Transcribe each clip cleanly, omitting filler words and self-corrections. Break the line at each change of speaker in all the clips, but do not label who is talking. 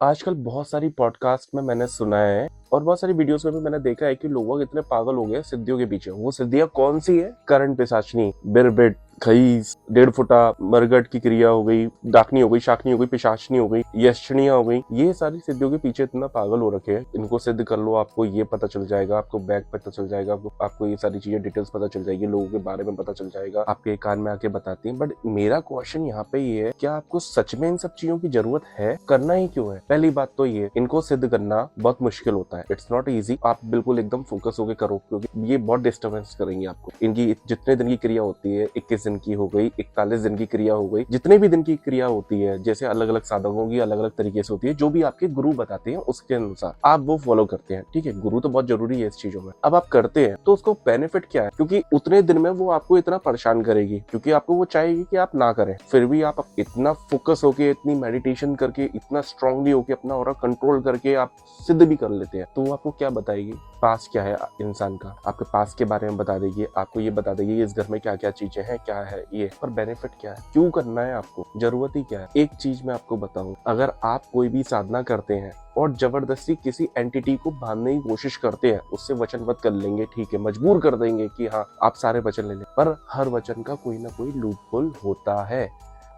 आजकल बहुत सारी पॉडकास्ट में मैंने सुना है और बहुत सारी वीडियोस में भी मैंने देखा है कि लोग इतने पागल हो गए सिद्धियों के पीछे। वो सिद्धियां कौन सी है? करंट पिशाचनी, बिरबिट, खईस, 1.5 फुटा, मरगट की क्रिया हो गई, डाकनी हो गई, शाकनी हो गई, पिशाचनी हो गई, यक्षिणियां हो गई। ये सारी सिद्धियों के पीछे इतना पागल हो रखे हैं। इनको सिद्ध कर लो, आपको ये पता चल जाएगा, आपको बैक पता चल जाएगा, आपको ये सारी चीजें डिटेल्स पता चल जाएगी, लोगों के बारे में पता चल जाएगा, आपके कान में आके बताती हैं। बट मेरा क्वेश्चन यहाँ पे ये है, क्या आपको सच में इन सब चीजों की जरूरत है? करना ही क्यों है? पहली बात तो ये, इनको सिद्ध करना बहुत मुश्किल होता है। It's not easy. आप बिल्कुल एकदम फोकस होकर करो, क्योंकि ये बहुत डिस्टर्बेंस करेंगे आपको। इनकी जितने दिन की क्रिया होती है, 21 दिन की हो गई, 41 दिन की क्रिया हो गई, जितने भी दिन की क्रिया होती है, जैसे अलग अलग साधकों की अलग अलग तरीके से होती है, जो भी आपके गुरु बताते हैं उसके अनुसार आप वो फॉलो करते हैं। ठीक है, गुरु तो बहुत जरूरी है इस चीजों में। अब आप करते हैं तो उसको बेनिफिट क्या है? क्योंकि उतने दिन में वो आपको इतना परेशान करेगी, क्योंकि आपको वो चाहेगी कि आप ना करें, फिर भी आप इतना फोकस होके, इतनी मेडिटेशन करके, इतना स्ट्रांगली होके, अपना ऑरा कंट्रोल करके आप सिद्ध भी कर लेते हैं। तो वो आपको क्या बताएगी? पास क्या है इंसान का, आपके पास के बारे में बता देगी, आपको ये बता देगी इस घर में क्या क्या चीजें हैं, क्या है ये। पर बेनिफिट क्या है? क्यों करना है आपको? जरूरत ही क्या है? एक चीज मैं आपको बताऊं, अगर आप कोई भी साधना करते हैं और जबरदस्ती किसी एंटिटी को बांधने की कोशिश करते हैं, उससे वचनबद्ध कर लेंगे, ठीक है, मजबूर कर देंगे कि हाँ आप सारे वचन ले लें, पर हर वचन का कोई ना कोई लूपहोल होता है।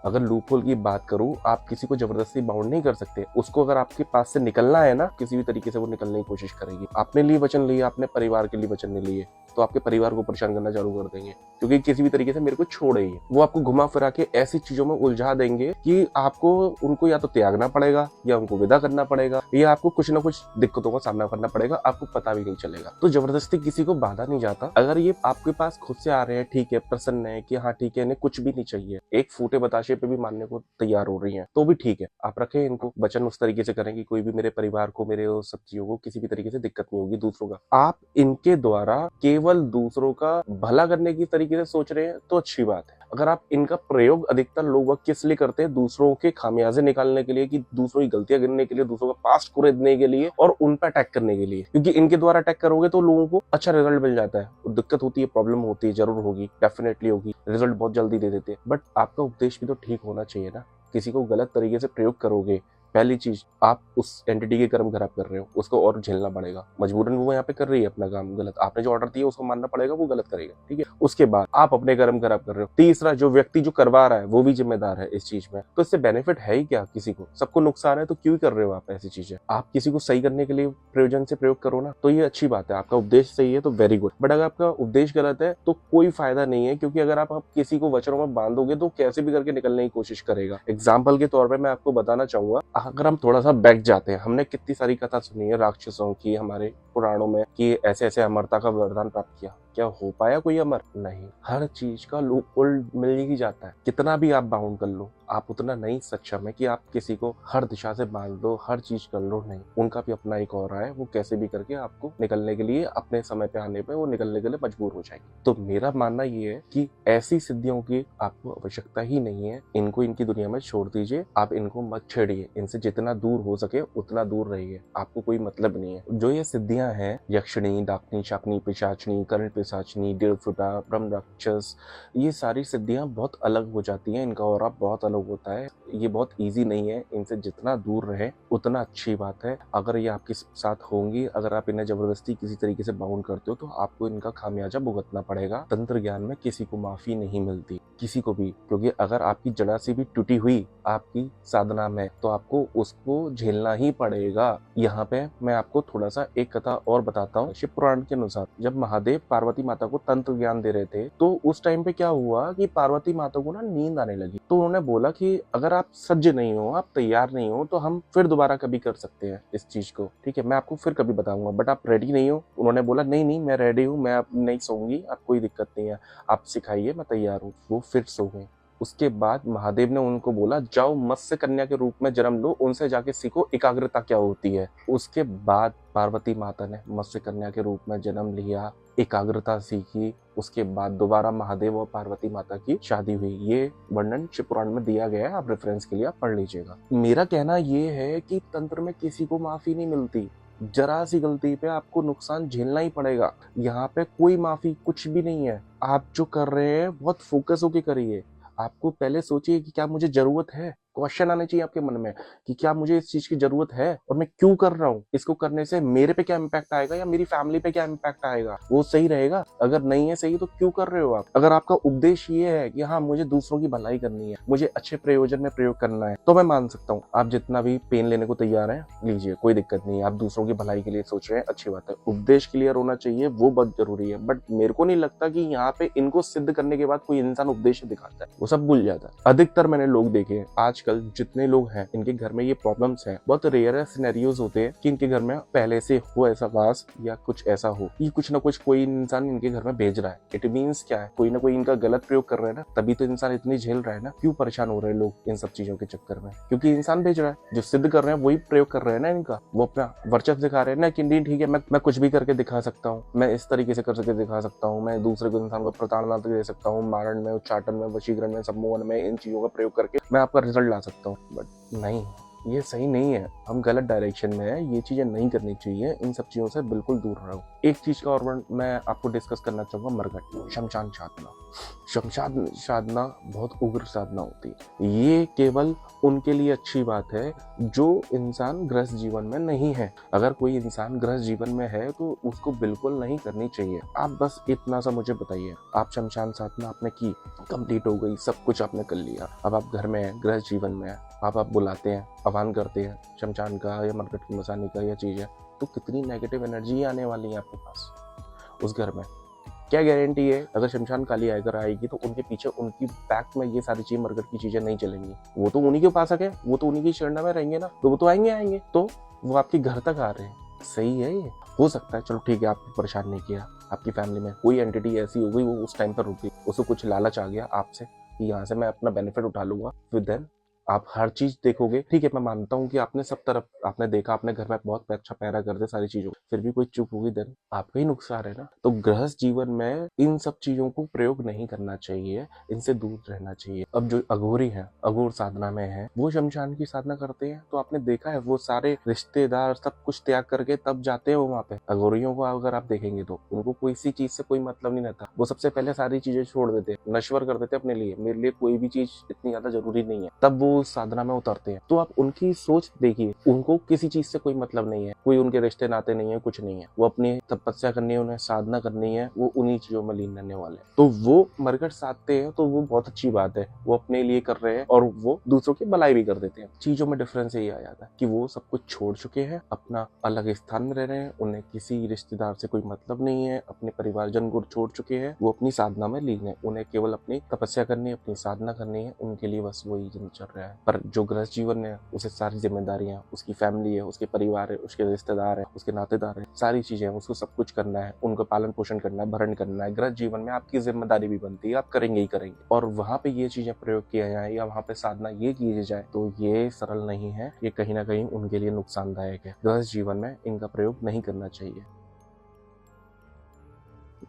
अगर लूपहोल की बात करूं, आप किसी को जबरदस्ती बाउंड नहीं कर सकते। उसको अगर आपके पास से निकलना है ना, किसी भी तरीके से वो निकलने की कोशिश करेगी। आपने लिए वचन लिए, आपने परिवार के लिए वचन नहीं लिए, तो आपके परिवार को परेशान करना चालू कर देंगे, क्योंकि किसी भी तरीके से मेरे को छोड़े ही। वो आपको घुमा फिरा के ऐसी चीजों में उलझा देंगे कि आपको उनको या तो त्यागना पड़ेगा, या उनको विदा करना पड़ेगा, या आपको कुछ ना कुछ दिक्कतों का सामना करना पड़ेगा, आपको पता भी नहीं चलेगा। तो जबरदस्ती किसी को बांधा नहीं जाता। अगर ये आपके पास खुद से आ रहे हैं, ठीक है, प्रसन्न है कि हाँ ठीक है, इन्हें कुछ भी नहीं चाहिए, एक फूटे बताशे पे भी मानने को तैयार हो रही हैं, तो भी ठीक है, आप रखें इनको। वचन उस तरीके से करें कि कोई भी मेरे परिवार को, मेरे सब चीजों को किसी भी तरीके से दिक्कत नहीं होगी। दूसरों का आप इनके द्वारा केवल दूसरों का भला करने की तरीके से सोच रहे हैं तो अच्छी बात है। अगर आप इनका प्रयोग अधिकतर लोग किस लिए करते हैं? दूसरों के खामियाजे निकालने के लिए, कि दूसरों की गलतियां गिनने के लिए, दूसरों का पास्ट कुरेदने के लिए और उन पर अटैक करने के लिए। क्योंकि इनके द्वारा अटैक करोगे तो लोगों को अच्छा रिजल्ट मिल जाता है। दिक्कत होती है, प्रॉब्लम होती है, जरूर होगी, डेफिनेटली होगी, रिजल्ट बहुत जल्दी दे देते हैं, बट आपका उपदेश भी तो ठीक होना चाहिए ना। किसी को गलत तरीके से प्रयोग करोगे, पहली चीज, आप उस एंटिटी के कर्म खराब कर रहे हो, उसको और झेलना पड़ेगा। मजबूरन वो यहाँ पे कर रही है अपना काम गलत, आपने जो ऑर्डर दिया उसको मानना पड़ेगा, वो गलत करेगा, ठीक है। उसके बाद आप अपने कर्म खराब कर रहे हो। तीसरा, जो व्यक्ति जो करवा रहा है वो भी जिम्मेदार है इस चीज में। तो इससे बेनिफिट है ही क्या? किसी को, सबको नुकसान है, तो क्यों कर रहे हो आप ऐसी चीजें? आप किसी को सही करने के लिए प्रयोजन से प्रयोग करो ना, तो ये अच्छी बात है। आपका उपदेश सही है तो वेरी गुड, बट अगर आपका उपदेश गलत है तो कोई फायदा नहीं है, क्योंकि अगर आप किसी को वचनों में बांधोगे तो कैसे भी करके निकलने की कोशिश करेगा। एग्जाम्पल के तौर पर मैं आपको बताना चाहूंगा, अगर हम थोड़ा सा बैक जाते हैं, हमने कितनी सारी कथा सुनी है राक्षसों की हमारे पुराणों में, कि ऐसे ऐसे अमरता का वरदान प्राप्त किया। क्या हो पाया कोई अमर? नहीं। हर चीज का लूपहोल मिल ही जाता है। कितना भी आप बाउंड कर लो, आप उतना नहीं सक्षम है कि आप किसी को हर दिशा से बांध दो, हर चीज कर लो। नहीं, उनका भी अपना एक और है, वो कैसे भी करके आपको निकलने के लिए, अपने समय पे आने पे वो निकलने के लिए मजबूर हो जाएगी। तो मेरा मानना ये है कि ऐसी सिद्धियों की आपको आवश्यकता ही नहीं है। इनको इनकी दुनिया में छोड़ दीजिए, आप इनको मत छेड़िए, इनसे जितना दूर हो सके उतना दूर रहिए, आपको कोई मतलब नहीं है। जो ये सिद्धियां हैं, यक्षिणी, डाकनी, शाकनी, पिशाचनी, करंट पिशाचनी, 1.5 फुटा, ब्रह्म राक्षस, ये सारी सिद्धियां बहुत अलग हो जाती हैं, इनका ऑरा बहुत अलग होता है। ये बहुत इजी नहीं है, इनसे जितना दूर रहे उतना अच्छी बात है। अगर ये आपके साथ होंगी, अगर आप इन्हें जबरदस्ती किसी तरीके से बाउंड करते हो, तो आपको इनका खामियाजा भुगतना पड़ेगा। तंत्र ज्ञान में किसी को माफी नहीं मिलती, किसी को भी, क्योंकि अगर आपकी जड़ा से भी टूटी हुई आपकी साधना में, तो आपको उसको झेलना ही पड़ेगा। यहाँ पे मैं आपको थोड़ा सा एक कथा और बताता हूँ। शिव पुराण के अनुसार जब महादेव पार्वती माता को तंत्र ज्ञान दे रहे थे, तो उस टाइम पे क्या हुआ कि पार्वती माता को ना नींद आने लगी। तो उन्होंने बोला कि अगर आप सज्ज नहीं हो, आप तैयार नहीं हो, तो हम फिर दोबारा कभी कर सकते हैं इस चीज को, ठीक है, मैं आपको फिर कभी बताऊंगा, बट आप रेडी नहीं हो। उन्होंने बोला नहीं नहीं, मैं रेडी हूँ, मैं अब नहीं सोऊंगी, आप कोई दिक्कत नहीं है, आप सिखाइए, मैं तैयार हूँ। वो फिर सो गए। उसके बाद महादेव ने उनको बोला, जाओ मत्स्य कन्या के रूप में जन्म लो, उनसे जाके सीखो एकाग्रता क्या होती है। उसके बाद पार्वती माता ने मत्स्य कन्या के रूप में जन्म लिया, एकाग्रता सीखी। उसके बाद दोबारा महादेव और पार्वती माता की शादी हुई। ये वर्णन शिव पुराण में दिया गया है, आप रेफरेंस के लिए आप पढ़ लीजिएगा। मेरा कहना ये है कि तंत्र में किसी को माफी नहीं मिलती। जरा सी गलती पे आपको नुकसान झेलना ही पड़ेगा। यहाँ पे कोई माफी कुछ भी नहीं है। आप जो कर रहे हैं बहुत फोकस होके करिए। आपको पहले सोचिए कि क्या मुझे जरूरत है, क्वेश्चन आने चाहिए आपके मन में कि क्या मुझे इस चीज की जरूरत है और मैं क्यों कर रहा हूँ, इसको करने से मेरे पे क्या इम्पैक्ट आएगा या मेरी फैमिली पे क्या इम्पैक्ट आएगा, वो सही रहेगा। अगर नहीं है सही तो क्यों कर रहे हो आप। अगर आपका उद्देश्य ये है कि हाँ मुझे दूसरों की भलाई करनी है, मुझे अच्छे प्रयोजन में प्रयोग करना है, तो मैं मान सकता हूँ आप जितना भी पेन लेने को तैयार है लीजिए, कोई दिक्कत नहीं है। आप दूसरों की भलाई के लिए सोच रहे हैं, अच्छी बात है। उद्देश्य क्लियर होना चाहिए, वो बहुत जरूरी है। बट मेरे को नहीं लगता कि यहाँ पे इनको सिद्ध करने के बाद कोई इंसान उद्देश्य दिखाता है, वो सब भूल जाता है। अधिकतर मैंने लोग देखे हैं आजकल जितने लोग हैं इनके घर में ये प्रॉब्लम्स हैं। बहुत रेयर सिनेरियोज होते हैं कि इनके घर में पहले से हो ऐसा वास या कुछ ऐसा हो कि कुछ ना कुछ कोई इंसान इनके घर में भेज रहा है। इट मीन्स क्या है, कोई ना कोई इनका गलत प्रयोग कर रहा है ना, तभी तो इंसान इतनी झेल रहा है ना। क्यों परेशान हो रहे हैं लोग इन सब चीजों के चक्कर में, क्योंकि इंसान भेज रहा है। जो सिद्ध कर रहे हैं वही प्रयोग कर रहे हैं ना इनका, वो अपना वर्चस्व दिखा रहे हैं ना कि नहीं ठीक है मैं कुछ भी करके दिखा सकता हूँ, मैं इस तरीके से करके दिखा सकता हूँ, मैं दूसरे को इंसान को प्रताड़ना दे सकता हूँ, मारण में, उच्चाटन में, वशीकरण में, सम्मोहन में, इन चीजों का प्रयोग करके मैं आपका रिजल्ट ला सकता हूँ। बट नहीं, ये सही नहीं है। हम गलत डायरेक्शन में है, ये चीजें नहीं करनी चाहिए। इन सब चीजों से बिल्कुल दूर रहो। एक चीज का और मैं आपको डिस्कस करना चाहूंगा, मरघट, शमशान साधना। शमशान साधना बहुत उग्र साधना होती है। ये केवल उनके लिए अच्छी बात है जो इंसान गृहस्थ जीवन में नहीं है। अगर कोई इंसान गृहस्थ जीवन में है तो उसको बिल्कुल नहीं करनी चाहिए। आप बस इतना सा मुझे बताइए, आप शमशान साधना आपने की, कंप्लीट हो गई, सब कुछ आपने कर लिया, अब आप घर में हैं, गृहस्थ जीवन में है, आप बुलाते हैं, आह्वान करते हैं शमशान का या मरघट की मसानी का या चीज है, तो कितनी नेगेटिव एनर्जी आने वाली है आपके पास उस घर में। क्या गारंटी है अगर शमशान काली आकर आएगी तो उनके पीछे उनकी बैक में ये सारी चीजें, मरघट की चीजें नहीं चलेंगी। वो तो उन्हीं के उपासक है, वो तो उन्हीं की शरण में रहेंगे ना, तो वो तो आएंगे तो वो आपके घर तक आ रहे हैं। सही है ये, हो सकता है, चलो ठीक है, आपको परेशान नहीं किया, आपकी फैमिली में कोई एंटिटी ऐसी हो गई वो उस टाइम पर रुक गई, उसको कुछ लालच आ गया आपसे कि यहाँ से मैं अपना बेनिफिट उठा लूंगा, फिर देन आप हर चीज देखोगे। ठीक है, मैं मानता हूँ कि आपने सब तरफ आपने देखा, आपने घर में बहुत अच्छा पैरा करते सारी चीजों, फिर भी कोई चूक होगी देन आपका ही नुकसान है ना। तो गृहस्थ जीवन में इन सब चीजों को प्रयोग नहीं करना चाहिए, इनसे दूर रहना चाहिए। अब जो अघोरी है, अघोर साधना में है, वो शमशान की साधना करते हैं, तो आपने देखा है वो सारे रिश्तेदार सब कुछ त्याग करके तब जाते हैं वहां पे। अघोरियों को अगर आप देखेंगे तो उनको कोई सी चीज से कोई मतलब नहीं रहता, वो सबसे पहले सारी चीजें छोड़ देते, नश्वर कर देते अपने लिए, मेरे लिए कोई भी चीज इतनी ज्यादा जरूरी नहीं है, तब वो साधना में उतरते हैं। तो आप उनकी सोच देखिए, उनको किसी चीज से कोई मतलब नहीं है, कोई उनके रिश्ते नाते नहीं है, कुछ नहीं है, वो अपनी तपस्या करनी है, उन्हें साधना करनी है, वो उन्हीं चीजों में लीन रहने वाले हैं। तो वो मरघट साधते हैं तो वो बहुत अच्छी बात है, वो अपने लिए कर रहे हैं और वो दूसरों की भलाई भी कर देते हैं। चीजों में डिफरेंस यही आ जाता है कि वो सब कुछ छोड़ चुके हैं, अपना अलग स्थान में रह रहे हैं, उन्हें किसी रिश्तेदार से कोई मतलब नहीं है, अपने परिवारजन को छोड़ चुके हैं, वो अपनी साधना में लीन है, उन्हें केवल अपनी तपस्या करनी है, अपनी साधना करनी है, उनके लिए बस वही चल रहा है। पर जो गृहस्थ जीवन है उसे सारी जिम्मेदारियां, उसकी फैमिली है, उसके परिवार है, उसके रिश्तेदार है, उसके नातेदार है, सारी चीजें उसको सब कुछ करना है, उनको पालन पोषण करना है, भरण करना है। गृहस्थ जीवन में आपकी जिम्मेदारी भी बनती है, आप करेंगे ही करेंगे। और वहां पे ये चीजें प्रयोग किया जाए या वहां पे साधना ये की जाए तो ये सरल नहीं है, ये कहीं ना कहीं उनके लिए नुकसानदायक है। गृहस्थ जीवन में इनका प्रयोग नहीं करना चाहिए।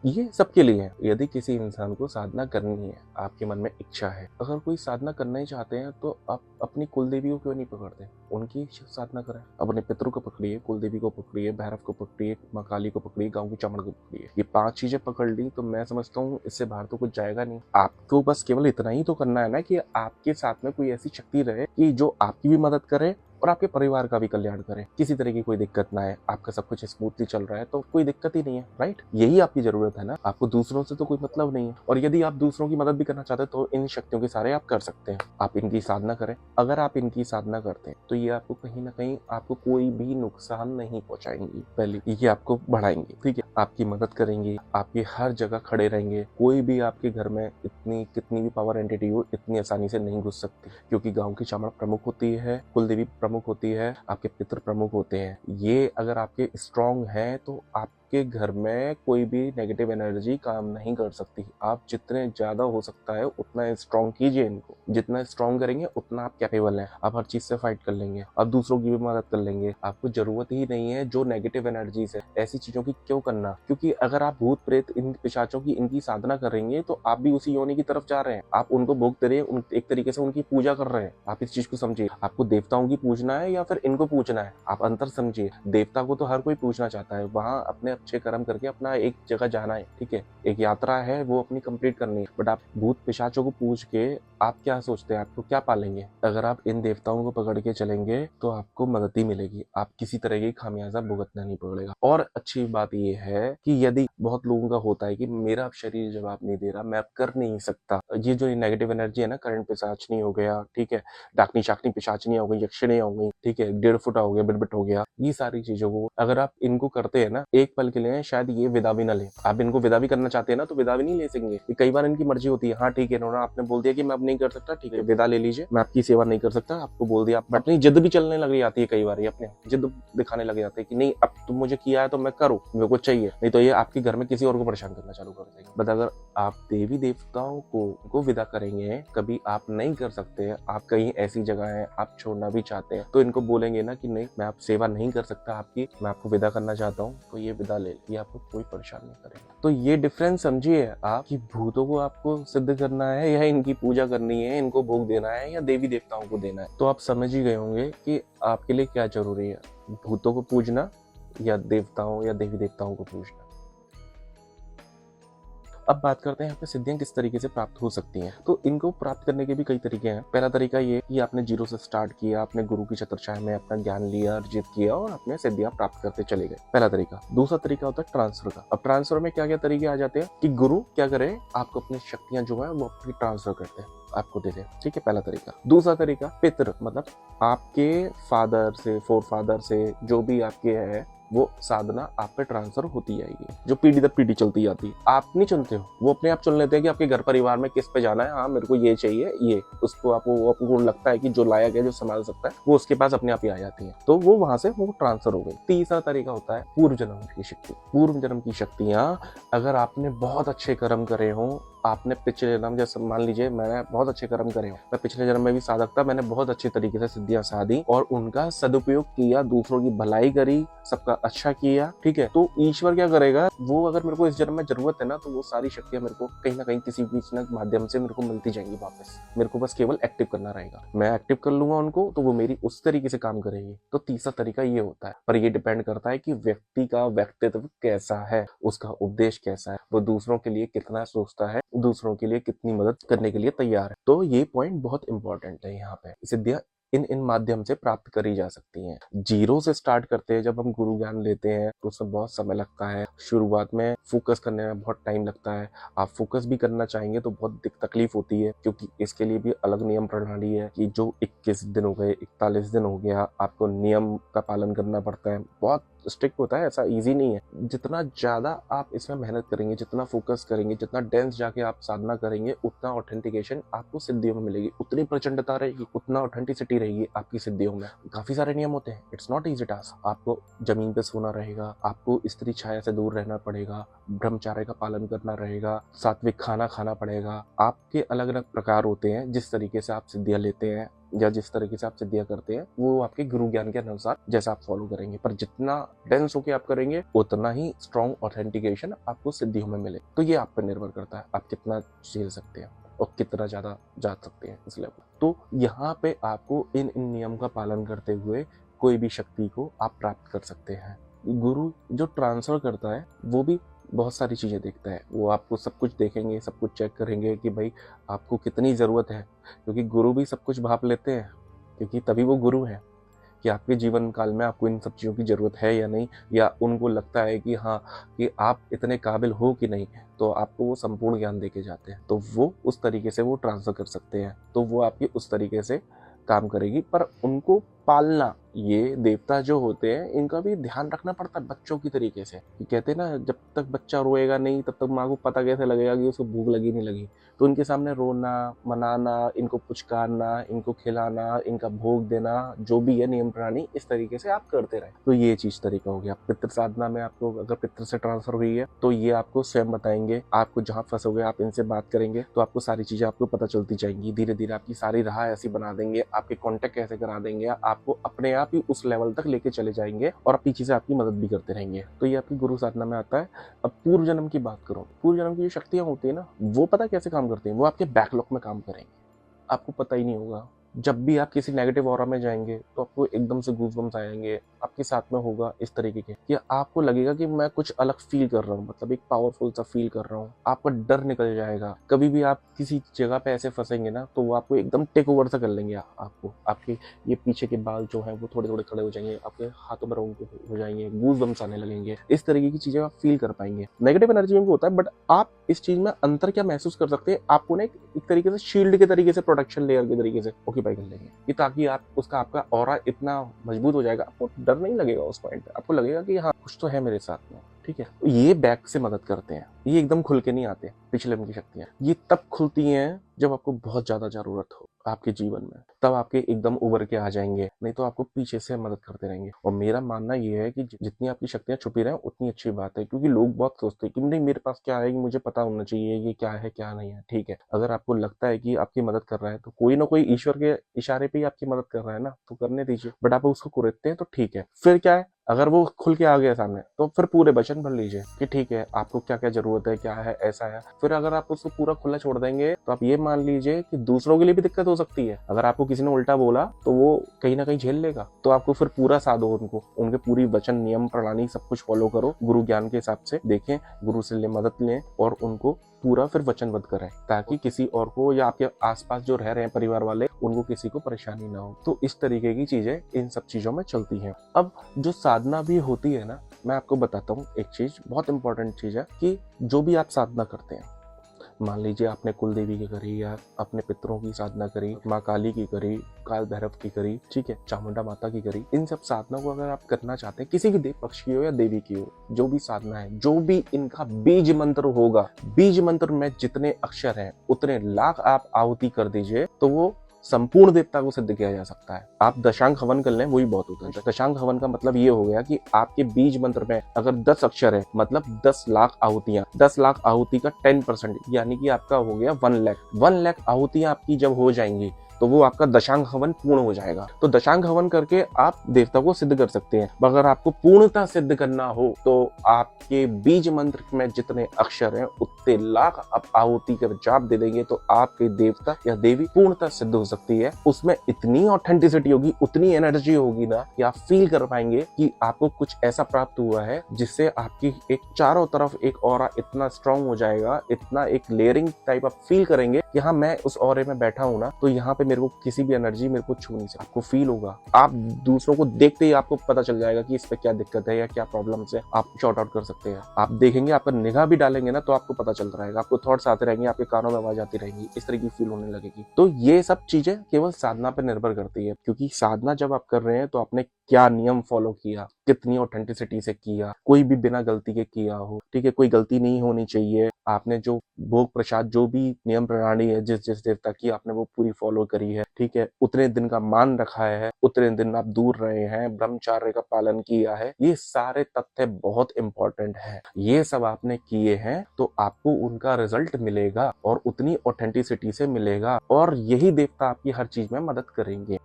ये सबके लिए है। यदि किसी इंसान को साधना करनी है, आपके मन में इच्छा है, अगर कोई साधना करना ही चाहते हैं तो आप अपनी कुलदेवी को क्यों नहीं पकड़ते, उनकी साधना करें। अपने पितरों को पकड़िए, कुलदेवी को पकड़िए, भैरव को पकड़िए, माँ काली को पकड़िए, गाँव की चामड़ को पकड़िए। ये 5 चीजें पकड़ ली तो मैं समझता हूँ इससे बाहर तो कुछ जाएगा नहीं। आपको बस केवल इतना ही तो करना है ना कि आपके साथ में कोई ऐसी शक्ति रहे कि जो आपकी भी मदद करे और आपके परिवार का भी कल्याण करे, किसी तरह की कोई दिक्कत ना है, आपका सब कुछ स्मूथली चल रहा है तो कोई दिक्कत ही नहीं है, राइट। यही आपकी जरूरत है ना, आपको दूसरों से तो कोई मतलब नहीं है। और यदि आप दूसरों की मदद भी करना चाहते हैं तो इन शक्तियों के सारे आप कर सकते हैं, आप इनकी साधना करें। अगर आप इनकी साधना करते हैं तो ये आपको कहीं ना कहीं आपको कोई भी नुकसान नहीं पहुंचाएंगी। पहले ये आपको बढ़ाएंगे, ठीक है, आपकी मदद करेंगे, आपकी हर जगह खड़े रहेंगे। कोई भी आपके घर में इतनी कितनी भी पावर एंटिटी हो इतनी आसानी से नहीं घुस सकती, क्योंकि गाँव की चामड़ प्रमुख होती है, कुलदेवी प्रमुख होती है, आपके पितृ प्रमुख होते हैं। ये अगर आपके स्ट्रांग हैं तो आपके घर में कोई भी नेगेटिव एनर्जी काम नहीं कर सकती। आप जितने ज्यादा हो सकता है उतना स्ट्रांग कीजिए इनको, जितना स्ट्रांग करेंगे उतना आप कैपेबल हैं, आप हर चीज से फाइट कर लेंगे, आप दूसरों की भी मदद कर लेंगे। आपको जरूरत ही नहीं है जो नेगेटिव एनर्जीज है ऐसी चीजों की क्यों करना, क्योंकि अगर आप भूत प्रेत इन पिशाचों की इनकी साधना करेंगे तो आप भी उसी योनि की तरफ जा रहे हैं, आप उनको भोग दे रहे हैं, एक तरीके से उनकी पूजा कर रहे हैं। आप इस चीज को समझिए, आपको देवताओं की पूजना है या फिर इनको पूजना है, आप अंतर समझिए। देवता को तो हर कोई पूछना चाहता है, वहां अपने अच्छे कर्म करके अपना एक जगह जाना है, ठीक है, एक यात्रा है वो अपनी कंप्लीट करनी है। बट आप भूत पिशाचों को पूछ के आप क्या सोचते हैं, आपको क्या पालेंगे? अगर आप इन देवताओं को पकड़ के चलेंगे तो आपको मदद ही मिलेगी, आप किसी तरह की खामियाजा भुगतना नहीं पड़ेगा। और अच्छी बात यह है कि यदि बहुत लोगों का होता है कि मेरा अब शरीर जवाब नहीं दे रहा, मैं अब कर नहीं सकता, ये जो नेगेटिव एनर्जी है ना, करंट पिशाचनी हो गया, ठीक है, डाकनी शाकनी पिशाचनी हो गई, यक्षिणी हो गई, ठीक है, 1.5 फुटा हो गया, बिटबिट हो गया, ये सारी चीजों को अगर आप इनको करते हैं ना एक पल के लिए, शायद ये विदा भी ना ले। आप इनको विदा भी करना चाहते हैं ना तो विदा भी नहीं ले सकेंगे। कई बार इनकी मर्जी होती है, हाँ ठीक है, इन्होंने आपने बोल दिया कि मैं अब नहीं कर सकता, ठीक है विदा ले लीजिए, मैं आपकी सेवा नहीं कर सकता, आपको बोल दिया, आप अपनी जिद भी चलने लग जाती है, कई बार ये अपने जिद दिखाने लग जाते हैं कि नहीं अब तुम मुझे किया है तो मैं करूँ, मेरे को चाहिए, नहीं तो ये आपके घर में किसी और को परेशान करना चालू कर देंगे। बट अगर आप देवी देवताओं को विदा करेंगे, कभी आप नहीं कर सकते, आप कहीं ऐसी जगह है आप छोड़ना भी चाहते हैं, तो इनको बोलेंगे ना कि नहीं मैं आप सेवा नहीं कर सकता आपकी, मैं आपको विदा करना चाहता हूँ, तो ये विदा ले, ये आपको कोई परेशान नहीं करेगा। तो ये डिफरेंस समझिए आप कि भूतों को आपको सिद्ध करना है या इनकी पूजा करनी है, इनको भोग देना है या देवी देवताओं को देना है। तो आप समझ ही गए होंगे कि आपके लिए क्या जरूरी है, भूतों को पूजना या देवताओं या देवी देवताओं को पूजना। अब बात करते हैं यहाँ पे सिद्धियां किस तरीके से प्राप्त हो सकती हैं। तो इनको प्राप्त करने के भी कई तरीके हैं। पहला तरीका ये कि आपने जीरो से स्टार्ट किया, आपने गुरु की छत्रछाया में अपना ज्ञान लिया, अर्जित किया और अपने सिद्धियां प्राप्त करते चले गए, पहला तरीका। दूसरा तरीका होता है ट्रांसफर का। अब ट्रांसफर में क्या क्या तरीके आ जाते हैं कि गुरु क्या करे, आपको अपनी शक्तियां जो है वो अपनी ट्रांसफर करते हैं, आपको दे दे, ठीक है, पहला तरीका। दूसरा तरीका पितृ, मतलब आपके फादर से, फोर फादर से जो भी आपके है वो साधना आप पे ट्रांसफर होती जाएगी, जो पीढ़ी दर पीढ़ी चलती जाती है। आप नहीं चुनते हो, वो अपने आप चुन लेते हैं कि आपके घर परिवार में किस पे जाना है, हाँ मेरे को ये चाहिए, ये उसको आपको लगता है कि जो लायक है, जो संभाल सकता है, वो उसके पास अपने आप ही आ जाती है, तो वो वहां से वो ट्रांसफर हो गई। तीसरा तरीका होता है पूर्व जन्म की शक्ति। पूर्व जन्म की शक्तियां, अगर आपने बहुत अच्छे कर्म करे हो, आपने पिछले जन्म, जैसे मान लीजिए मैंने बहुत अच्छे कर्म करे हो, मैं पिछले जन्म में भी साधक था, मैंने बहुत अच्छे तरीके से सिद्धियां साधी और उनका सदुपयोग किया, दूसरों की भलाई करी, सबका अच्छा किया, ठीक है, तो ईश्वर क्या करेगा, वो अगर मेरे को इस जन्म में जरूरत है ना, तो वो सारी शक्तियां मेरे को कहीं ना कहीं किसी भी माध्यम से मेरे को मिलती जाएंगी वापस। मेरे को बस केवल एक्टिव करना रहेगा, मैं एक्टिव कर लूंगा उनको, तो वो मेरी उस तरीके से काम करेगी। तो तीसरा तरीका ये होता है, पर ये डिपेंड करता है कि व्यक्ति का व्यक्तित्व कैसा है, उसका उपदेश कैसा है, वो दूसरों के लिए कितना सोचता है, दूसरों के लिए कितनी मदद करने के लिए तैयार है। तो ये पॉइंट बहुत इंपॉर्टेंट है। यहाँ पे सिद्धियां इन माध्यम से प्राप्त करी जा सकती हैं। जीरो से स्टार्ट करते हैं, जब हम गुरु ज्ञान लेते हैं तो उसमें बहुत समय लगता है, शुरुआत में फोकस करने में बहुत टाइम लगता है। आप फोकस भी करना चाहेंगे तो बहुत तकलीफ होती है, क्योंकि इसके लिए भी अलग नियम प्रणाली है कि जो 21 दिन हो गए, 41 दिन हो गया, आपको नियम का पालन करना पड़ता है, बहुत स्ट्रिक्ट होता है, ऐसा इजी नहीं है। जितना ज्यादा आप इसमें मेहनत करेंगे, जितना फोकस करेंगे, जितना डेंस जाके आप साधना करेंगे, उतना ऑथेंटिकेशन आपको सिद्धियों में मिलेगी, उतनी प्रचंडता रहेगी, उतना ऑथेंटिसिटी रहेगी आपकी सिद्धियों में। काफी सारे नियम होते हैं, इट्स नॉट इजी टास्क। आपको जमीन पे सोना रहेगा, आपको स्त्री छाया से दूर रहना पड़ेगा, ब्रह्मचार्य का पालन करना रहेगा, सात्विक खाना खाना पड़ेगा। आपके अलग अलग प्रकार होते हैं, जिस तरीके से आप सिद्धियां लेते हैं या जिस तरीके से आप सिद्धियां करते हैं, वो आपके गुरु ज्ञान के अनुसार जैसा आप फॉलो करेंगे। पर जितना डेंस होके आप करेंगे, उतना ही स्ट्रॉन्ग ऑथेंटिकेशन आपको सिद्धियों में मिले। तो ये आप पर निर्भर करता है, आप कितना झेल सकते हैं और कितना ज्यादा जा सकते हैं इस लेवल। तो यहाँ पे आपको इन नियम का पालन करते हुए कोई भी शक्ति को आप प्राप्त कर सकते हैं। गुरु जो ट्रांसफर करता है वो भी बहुत सारी चीज़ें देखता है, वो आपको सब कुछ देखेंगे, सब कुछ चेक करेंगे कि भाई आपको कितनी ज़रूरत है, क्योंकि गुरु भी सब कुछ भाप लेते हैं, क्योंकि तभी वो गुरु है कि आपके जीवन काल में आपको इन सब चीज़ों की ज़रूरत है या नहीं, या उनको लगता है कि हाँ कि आप इतने काबिल हो कि नहीं, तो आपको वो संपूर्ण ज्ञान देके जाते हैं, तो वो उस तरीके से वो ट्रांसफर कर सकते हैं, तो वो आपकी उस तरीके से काम करेगी। पर उनको पालना, ये देवता जो होते हैं इनका भी ध्यान रखना पड़ता है बच्चों की तरीके से। कहते हैं ना, जब तक बच्चा रोएगा नहीं तब तक माँ को पता कैसे लगेगा कि उसको भूख लगी नहीं लगी। तो इनके सामने रोना, मनाना, इनको पुचकारना, इनको खिलाना, इनका भोग देना, जो भी है नियम प्रणाली, इस तरीके से आप करते रहे। तो ये चीज तरीका हो गया। पितृ साधना में आपको अगर पितृ से ट्रांसफर हुई है तो ये आपको स्वयं बताएंगे, आपको जहाँ फंसोगे आप इनसे बात करेंगे तो आपको सारी चीजें आपको पता चलती जाएंगी। धीरे धीरे आपकी सारी राह ऐसी बना देंगे, आपके कॉन्टेक्ट ऐसे करा देंगे, आपको अपने आप ही उस लेवल तक लेके चले जाएंगे और पीछे से आपकी मदद भी करते रहेंगे। तो ये आपकी गुरु साधना में आता है। अब पूर्व जन्म की बात करो, पूर्व जन्म की जो शक्तियां होती है ना, वो पता कैसे काम करती हैं, वो आपके बैकलॉग में काम करेंगे, आपको पता ही नहीं होगा। जब भी आप किसी नेगेटिव ऑरा में जाएंगे तो आपको एकदम से गूज़बम्स आएंगे, आपके साथ में होगा इस तरीके के कि आपको लगेगा कि मैं कुछ अलग फील कर रहा हूँ, मतलब एक पावरफुल सा फील कर रहा हूँ। आपका डर निकल जाएगा। कभी भी आप किसी जगह पे ऐसे फंसेंगे ना तो वो आपको एकदम टेक ओवर सा कर लेंगे। आपको आपके ये पीछे के बाल जो हैं वो थोड़े थोड़े खड़े हो जाएंगे, आपके हाथों में रोंगटे हो जाएंगे, गूज बम्स आने लगेंगे। इस तरीके की चीजें आप फील कर पाएंगे। नेगेटिव एनर्जी में भी होता है, बट आप इस चीज में अंतर क्या महसूस कर सकते हैं, आपको ना एक तरीके से शील्ड के तरीके से, प्रोटेक्शन लेयर के तरीके से ऑक्यूपाई कर लेंगे कि ताकि आप उसका आपका ऑरा इतना मजबूत हो जाएगा, आपको डर नहीं लगेगा उस पॉइंट पे। आपको लगेगा कि हाँ कुछ तो है मेरे साथ में, ठीक है। तो ये बैक से मदद करते हैं, ये एकदम खुल के नहीं आते। पिछले में की शक्तियां ये तब खुलती हैं जब आपको बहुत ज्यादा जरूरत हो आपके जीवन में, तब आपके एकदम उभर के आ जाएंगे, नहीं तो आपको पीछे से मदद करते रहेंगे। और मेरा मानना ये है कि जितनी आपकी शक्तियां छुपी रहे उतनी अच्छी बात है, क्योंकि लोग बहुत सोचते हैं कि नहीं मेरे पास क्या है, कि मुझे पता होना चाहिए ये क्या है क्या नहीं है। ठीक है, अगर आपको लगता है कि आपकी मदद कर रहा है तो कोई ना कोई ईश्वर के इशारे पे ही आपकी मदद कर रहा है ना, तो करने दीजिए। बट आप उसको कुरेदते हैं तो ठीक है, फिर क्या है, अगर वो खुल के आ गया सामने तो फिर पूरे वचन भर लीजिए कि ठीक है आपको क्या क्या जरूरत है, क्या है, ऐसा है। फिर अगर आप उसको पूरा खुला छोड़ देंगे तो आप ये मान लीजिए कि दूसरों के लिए भी दिक्कत हो सकती है। अगर आपको किसी ने उल्टा बोला तो वो कहीं ना कहीं झेल लेगा, तो आपको फिर पूरा साथ दो उनको, उनके पूरी वचन नियम प्रणाली सब कुछ फॉलो करो, गुरु ज्ञान के हिसाब से देखें, गुरु से मदद लें और उनको पूरा फिर वचनबद्ध करें, ताकि किसी और को या आपके आसपास जो रह रहे हैं परिवार वाले उनको किसी को परेशानी ना हो। तो इस तरीके की चीजें इन सब चीजों में चलती हैं। अब जो साधना भी होती है ना, मैं आपको बताता हूँ एक चीज, बहुत इंपॉर्टेंट चीज है कि जो भी आप साधना करते हैं, मान लीजिए आपने कुल देवी की करी या अपने पितरों की साधना करी, माँ काली की करी, काल भैरव की करी, ठीक है, चामुंडा माता की करी, इन सब साधना को अगर आप करना चाहते हैं, किसी भी देव पक्ष की हो या देवी की हो, जो भी साधना है, जो भी इनका बीज मंत्र होगा, बीज मंत्र में जितने अक्षर हैं उतने लाख आप आहुति कर दीजिए तो वो संपूर्ण देवता को सिद्ध किया जा सकता है। आप दशांग हवन कर लें वही बहुत होता है। दशांग हवन का मतलब ये हो गया कि आपके बीज मंत्र में अगर 10 अक्षर है, मतलब 10 लाख आहुतियां, 10 लाख आहुति का 10% यानी कि आपका हो गया 1 लाख। 1 लाख आहुतियां आपकी जब हो जाएंगी तो वो आपका दशांग हवन पूर्ण हो जाएगा। तो दशांग हवन करके आप देवता को सिद्ध कर सकते हैं। अगर आपको पूर्णता सिद्ध करना हो तो आपके बीज मंत्र में जितने अक्षर हैं उतने लाख आप आहुति कर जाप दे देंगे तो आपके देवता या देवी पूर्णता सिद्ध हो सकती है। उसमें इतनी ऑथेंटिसिटी होगी, उतनी एनर्जी होगी ना कि आप फील कर पाएंगे कि आपको कुछ ऐसा प्राप्त हुआ है जिससे आपकी एक चारों तरफ एक ऑरा इतना स्ट्रांग हो जाएगा, इतना एक लेयरिंग टाइप आप फील करेंगे कि हाँ मैं उस ऑरे में बैठा हूं ना, तो यहाँ पे मेरे को किसी भी एनर्जी मेरे को छू नहीं सकती। आपको फील होगा, आप दूसरों को देखते ही आपको पता चल जाएगा कि इस पे क्या दिक्कत है या क्या प्रॉब्लम है, आप शॉर्ट आउट कर सकते हैं। आप देखेंगे, आपका निगाह भी डालेंगे ना तो आपको पता चलता रहेगा, आपको थॉट्स आते रहेंगे, आपके कानों में आवाज आती रहेगी, इस तरह की फील होने लगेगी। तो ये सब चीजें केवल साधना पर निर्भर करती है, क्योंकि साधना जब आप कर रहे हैं तो आपने क्या नियम फॉलो किया, कितनी ऑथेंटिसिटी से किया, कोई भी बिना गलती के किया हो, ठीक है, कोई गलती नहीं होनी चाहिए। आपने जो भोग प्रसाद जो भी नियम प्रणाली है जिस जिस देवता की आपने वो पूरी फॉलो करी है, ठीक है, उतने दिन का मान रखा है, उतने दिन आप दूर रहे हैं, ब्रह्मचार्य का पालन किया है, ये सारे तथ्य बहुत इंपॉर्टेंट है। ये सब आपने किए हैं तो आपको उनका रिजल्ट मिलेगा और उतनी ऑथेंटिसिटी से मिलेगा, और यही देवता आपकी हर चीज में मदद करेंगे।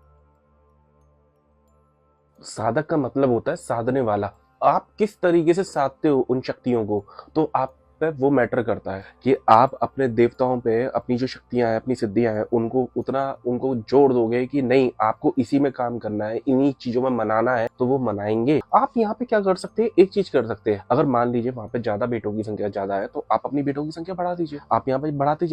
साधक का मतलब होता है साधने वाला। आप किस तरीके से साधते हो उन शक्तियों को, तो आप पे वो मैटर करता है कि आप अपने देवताओं पे अपनी जो शक्तियां हैं, अपनी सिद्धियां हैं, उनको जोड़ दोगे कि नहीं आपको इसी में काम करना है, इन्हीं चीजों में मनाना है, तो वो मनाएंगे। आप यहाँ पे क्या कर सकते हैं, एक चीज कर सकते हैं, अगर मान लीजिए वहां पे ज्यादा बेटों की संख्या ज्यादा है तो आप अपनी बेटों की संख्या बढ़ा दीजिए। आप यहाँ पे बढ़ाते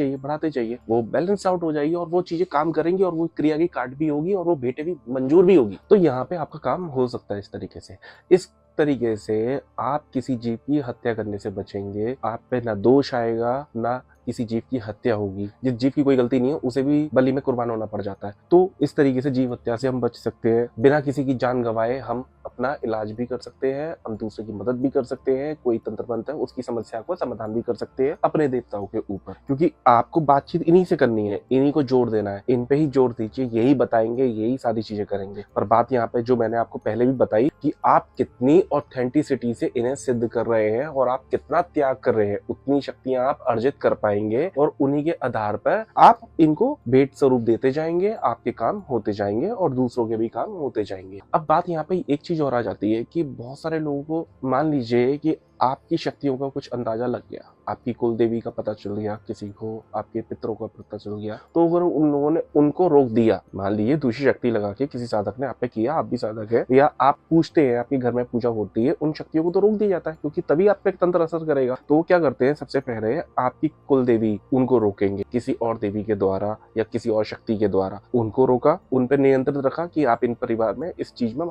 जाइए, वो बैलेंस आउट हो जाएगी और वो चीजें काम करेंगी और वो क्रिया की काट भी होगी और वो बेटे भी मंजूर भी होगी। तो यहाँ पे आपका काम हो सकता है इस तरीके से। इस तरीके से आप किसी जीव की हत्या करने से बचेंगे, आप पे ना दोष आएगा ना किसी जीव की हत्या होगी। जिस जीव की कोई गलती नहीं है उसे भी बलि में कुर्बान होना पड़ जाता है। तो इस तरीके से जीव हत्या से हम बच सकते हैं, बिना किसी की जान गंवाए हम अपना इलाज भी कर सकते हैं, हम दूसरे की मदद भी कर सकते हैं, कोई तंत्र मंत्र है उसकी समस्या को समाधान भी कर सकते हैं अपने देवताओं के ऊपर। क्योंकि आपको बातचीत इन्हीं से करनी है, इन्हीं को जोड़ देना है, इन पे ही जोड़ दीजिए, यही बताएंगे, यही सारी चीजें करेंगे। और बात यहाँ पे जो मैंने आपको पहले भी बताई कि आप कितनी ऑथेंटिसिटी से इन्हें सिद्ध कर रहे हैं और आप कितना त्याग कर रहे हैं, उतनी शक्तियां आप अर्जित कर पाएंगे और उन्हीं के आधार पर आप इनको भेंट स्वरूप देते जाएंगे, आपके काम होते जाएंगे और दूसरों के भी काम होते जाएंगे। अब बात यहाँ पे एक चीज और आ जाती है कि बहुत सारे लोगों को मान लीजिए कि आपकी शक्तियों का कुछ अंदाजा लग गया, आपकी कुल देवी का पता चल गया, किसी को आपके पितरों का पता चल गया, तो अगर उन लोगों ने उनको रोक दिया, मान लीजिए दूसरी शक्ति लगा के किसी साधक ने आप पे किया, आप भी साधक है, या आप पूछते हैं, आपके घर में पूजा होती है, उन शक्तियों को तो रोक दिया जाता है, क्योंकि तभी आप पे तंत्र असर करेगा। तो वो क्या करते हैं, सबसे पहले आपकी कुल देवी उनको रोकेंगे, किसी और देवी के द्वारा या किसी और शक्ति के द्वारा उनको रोका, उन पर नियंत्रित रखा कि आप इन परिवार में इस चीज में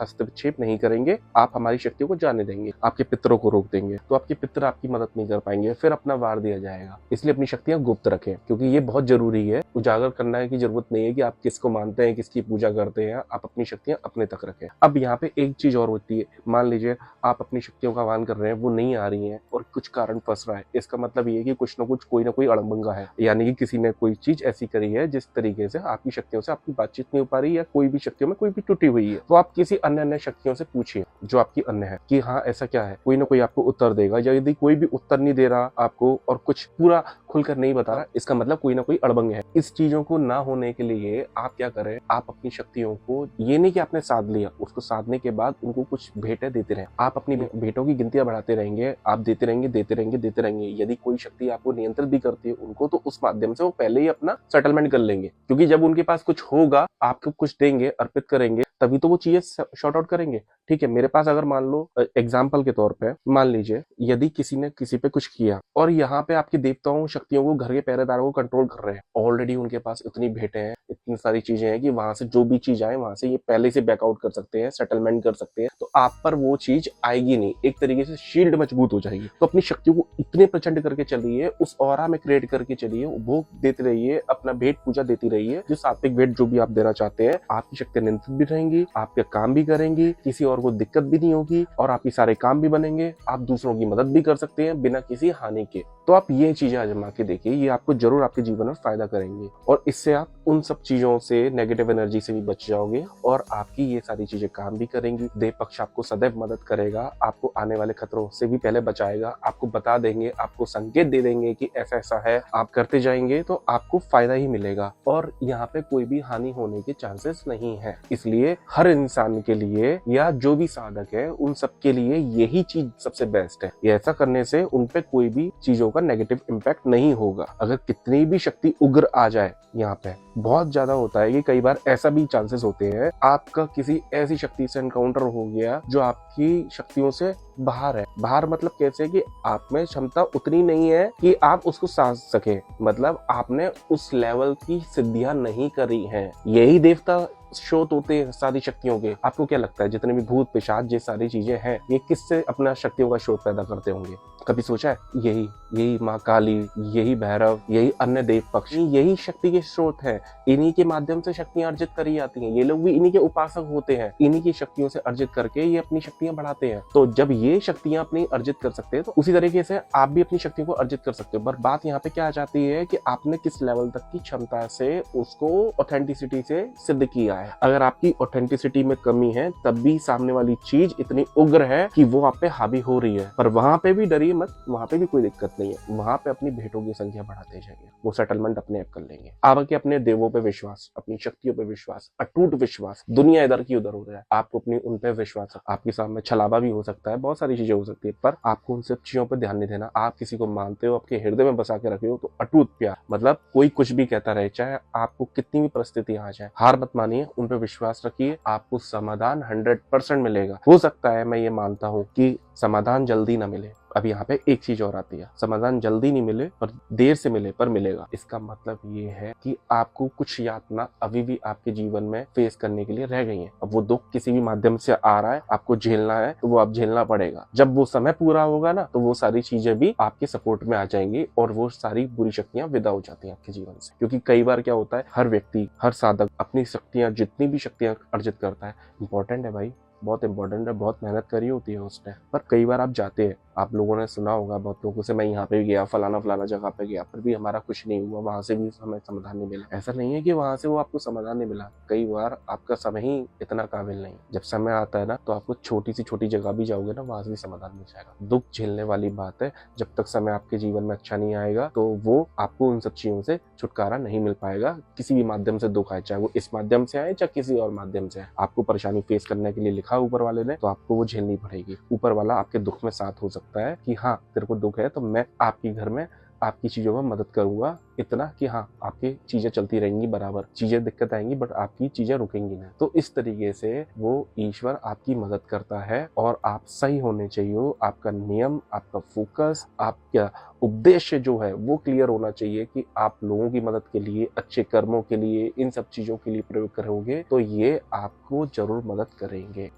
हस्तक्षेप नहीं करेंगे, आप हमारी शक्तियों को जाने देंगे, आपके पितरों को रोक देंगे, तो आपके पितर आपकी मदद नहीं कर पाएंगे, फिर अपना वार दिया जाएगा। इसलिए अपनी शक्तियां गुप्त रखें, क्योंकि ये बहुत जरूरी है। उजागर करने की जरूरत नहीं है कि आप किसको मानते हैं, किसकी पूजा करते हैं, आप अपनी शक्तियां अपने तक रखें। अब यहाँ पे एक चीज और होती है, मान लीजिए आप अपनी शक्तियों का आह्वान कर रहे हैं, वो नहीं आ रही है और कुछ कारण फंस रहा है, इसका मतलब ये है कि कुछ ना कुछ कोई ना कोई अड़बंगा है, यानी कि किसी ने कोई चीज ऐसी करी है जिस तरीके से आपकी शक्तियों से आपकी बातचीत नहीं हो पा रही, या कोई भी शक्तियों में कोई भी टूटी हुई है। तो आप किसी अन्य शक्तियों से पूछिए जो आपकी अन्य है कि हाँ ऐसा क्या है, कोई ना कोई आपको उत्तर देगा। या यदि कोई भी उत्तर नहीं दे रहा आपको और कुछ पूरा खुलकर नहीं बता रहा, इसका मतलब कोई ना कोई अड़बंग है। इस चीजों को ना होने के लिए आप क्या करें, आप अपनी शक्तियों को, ये नहीं कि आपने साध लिया, उसको साधने के बाद उनको कुछ भेंटें देते रहे, आप अपनी भेंटों की गिनतियां बढ़ाते रहेंगे, आप देते रहेंगे देते रहेंगे देते रहेंगे। यदि कोई शक्ति आपको नियंत्रित भी करती है उनको, तो उस माध्यम से वो पहले ही अपना सेटलमेंट कर लेंगे, क्योंकि जब उनके पास कुछ होगा, आपको कुछ देंगे, अर्पित करेंगे, तभी तो वो चीजें शॉर्ट आउट करेंगे। ठीक है, मेरे पास अगर मान लो एग्जाम्पल के तौर पे मान लीजिए, यदि किसी ने किसी पे कुछ किया और यहाँ पे आपके देवताओं शक्तियों को, घर के पहरेदारों को कंट्रोल कर रहे हैं, ऑलरेडी उनके पास इतनी भेंटें हैं, इतनी सारी चीजें हैं कि वहां से जो भी चीज आए वहां से ये पहले से बैकआउट कर सकते हैं, सेटलमेंट कर सकते हैं, तो आप पर वो चीज आएगी नहीं, एक तरीके से शील्ड मजबूत हो जाएगी। तो अपनी शक्तियों को इतने प्रचंड करके चलिए, उस ऑरा में क्रिएट करके चलिए, भोग देते रहिए, अपना भेंट पूजा देती रहिए, जो सात्विक भेंट जो भी आप देना चाहते हैं, आपकी शक्ति नियंत्रित भी रहेंगी, आपके काम भी करेंगी, किसी और को दिक्कत भी नहीं होगी और आपके सारे काम भी बनेंगे, आप दूसरों की मदद भी कर सकते हैं बिना किसी हानि के। तो आप ये चीजें आजमा के देखिए, ये आपको जरूर आपके जीवन में फायदा करेंगे और इससे आप उन सब चीजों से, नेगेटिव एनर्जी से भी बच जाओगे और आपकी ये सारी चीजें काम भी करेंगी। देव पक्ष आपको सदैव मदद करेगा, आपको आने वाले खतरों से भी पहले बचाएगा, आपको बता देंगे, आपको संकेत दे देंगे कि ऐसा ऐसा है, आप करते जाएंगे तो आपको फायदा ही मिलेगा और यहाँ पे कोई भी हानि होने के चांसेस नहीं है। इसलिए हर इंसान के लिए या जो भी साधक है उन सब के लिए यही चीज सबसे बेस्ट है। ये ऐसा करने से उन पे कोई भी चीजों का नेगेटिव इम्पैक्ट नहीं होगा। अगर कितनी भी शक्ति उग्र आ जाए, यहाँ पे बहुत ज्यादा होता है कि कई बार ऐसा भी चांसेस होते हैं, आपका किसी ऐसी शक्ति से एनकाउंटर हो गया जो आपकी शक्तियों से बाहर है। बाहर मतलब कैसे कि आप में क्षमता उतनी नहीं है कि आप उसको साध सके, मतलब आपने उस लेवल की सिद्धियां नहीं करी हैं। यही देवता स्रोत होते हैं सारी शक्तियों के। आपको क्या लगता है जितने भी भूत पिशाच ये सारी चीजें हैं, ये किससे अपना शक्तियों का स्रोत पैदा करते होंगे? कभी सोचा है? यही माँ काली, यही भैरव, यही अन्य देव पक्ष, यही शक्ति के स्रोत है। इन्हीं के माध्यम से शक्तियां अर्जित करी जाती हैं। ये लोग भी इन्हीं के उपासक होते हैं, इन्हीं की शक्तियों से अर्जित करके ये अपनी शक्तियां बढ़ाते हैं। तो जब ये शक्तियां अपनी अर्जित कर सकते हैं, तो उसी तरीके से आप भी अपनी शक्तियों को अर्जित कर सकते हो। पर बात यहाँ पे क्या आ जाती है कि आपने किस लेवल तक की क्षमता से उसको ऑथेंटिसिटी से सिद्ध किया है। अगर आपकी ऑथेंटिसिटी में कमी है, तब भी सामने वाली चीज इतनी उग्र है कि वो आप पे हावी हो रही है। पर वहां पे भी डरिए मत, वहां पे भी कोई दिक्कत नहीं है। वहां पे अपनी भेंटों की संख्या बढ़ाते जाइए, वो सेटलमेंट अपने आप कर लेंगे। आपके अपने देवों पे विश्वास, अपनी शक्तियों पे विश्वास, अटूट विश्वास। दुनिया इधर की उधर हो रहा है, आपको अपनी उन पे विश्वास है। आपके सामने छलावा भी हो सकता है, बहुत सारी चीजें हो सकती है, पर आपको उन सब चीजों पर ध्यान नहीं देना। आप किसी को मानते हो, आपके हृदय में बसा के रखे हो, तो अटूट प्यार, मतलब कोई कुछ भी कहता रहे, चाहे आपको कितनी भी परिस्थिति आ जाए, हार मत मानिए, उन पे विश्वास रखिए, आपको समाधान 100% मिलेगा। हो सकता है, मैं ये मानता हूँ कि समाधान जल्दी ना मिले। अब यहाँ पे एक चीज और आती है, समाधान जल्दी नहीं मिले और देर से मिले पर मिलेगा। इसका मतलब ये है कि आपको कुछ यातना अभी भी आपके जीवन में फेस करने के लिए रह गई है। अब वो दुख किसी भी माध्यम से आ रहा है, आपको झेलना है, तो वो आप झेलना पड़ेगा। जब वो समय पूरा होगा ना, तो वो सारी चीजें भी आपके सपोर्ट में आ जाएंगी और वो सारी बुरी शक्तियां विदा हो जाती हैं आपके जीवन से। क्योंकि कई बार क्या होता है, हर व्यक्ति, हर साधक अपनी शक्तियां, जितनी भी शक्तियां अर्जित करता है, इंपॉर्टेंट है भाई, बहुत इंपॉर्टेंट है, बहुत मेहनत करी होती है उसने। पर कई बार आप जाते हैं, आप लोगों ने सुना होगा बहुत लोगों से, मैं यहाँ पे भी गया, फलाना जगह पे गया, पर भी हमारा कुछ नहीं हुआ, वहां से भी हमें समाधान नहीं मिला। ऐसा नहीं है कि वहां से वो आपको समाधान नहीं मिला, कई बार आपका समय ही इतना काबिल नहीं। जब समय आता है ना, तो आपको छोटी सी छोटी जगह भी जाओगे ना, वहां से भी समाधान मिल जाएगा। दुख झेलने वाली बात है, जब तक समय आपके जीवन में अच्छा नहीं आएगा, तो वो आपको उन सब चीजों से छुटकारा नहीं मिल पाएगा। किसी भी माध्यम से दुख आए, चाहे वो इस माध्यम से आए चाहे किसी और माध्यम से आए, आपको परेशानी फेस करने के लिए लिखा ऊपर वाले ने, तो आपको वो झेलनी पड़ेगी। ऊपर वाला आपके दुख में साथ हो सकता है। सकता है कि हाँ तेरे को दुख है तो मैं आपके घर में आपकी चीजों में मदद करूंगा, इतना कि हाँ आपकी चीजें चलती रहेंगी बराबर, चीजें दिक्कत आएंगी बट आपकी चीजें रुकेंगी नहीं। तो इस तरीके से वो ईश्वर आपकी मदद करता है और आप सही होने चाहिए। आपका नियम, आपका फोकस, आपका उद्देश्य जो है वो क्लियर होना चाहिए कि आप लोगों की मदद के लिए, अच्छे कर्मों के लिए, इन सब चीजों के लिए प्रयोग करोगे तो ये आपको जरूर मदद करेंगे।